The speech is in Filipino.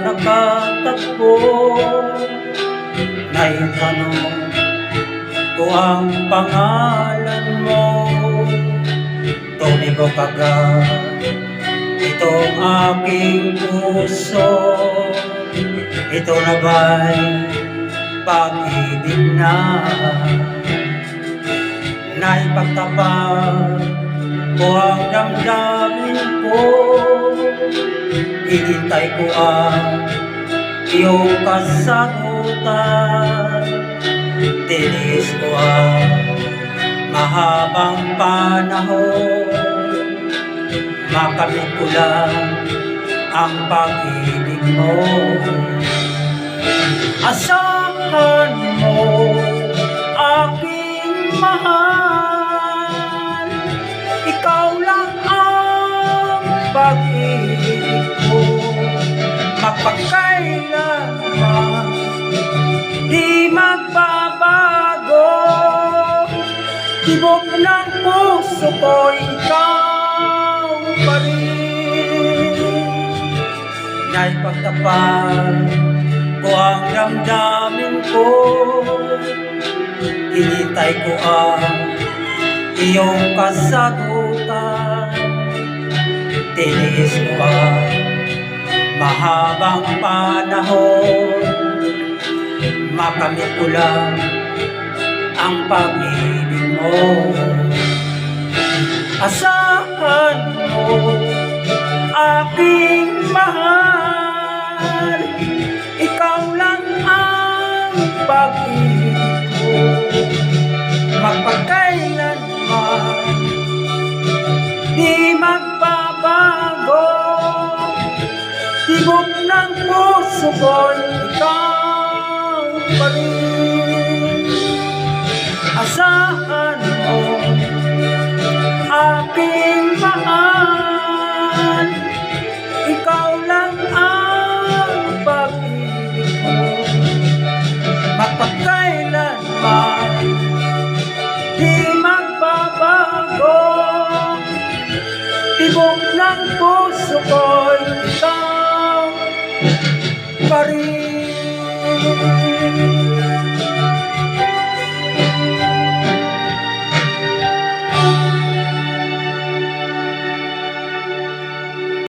nakatagpo. Naitanong ko ang pangalan mo, tumigo kagad itong aking puso. Ito na ba'y pag-ibig na naipagtapat ko ang damdamin ko? Hinintay ko ang iyong kasagutan. Tinis ko ang mahabang panahon, makamit ko lang ang pag-ibig mo. Asahan mo, aking mahal, ikaw lang ang pag-ibig ko. Mapagkailanman di magbabago, tibok ng puso ko, ikaw pa rin. Naipagtapat ko ang damdamin ko, hinintay ko ang iyong kasagutan. Tinis ko ang mahabang panahon, makamit ko lang ang pag-ibig mo. Asahan mo, aking mahal, ikaw lang ang pag-ibig ko. Magpagkailanman di magbabago, tibok ng puso ko'y ikaw pa rin. Asahan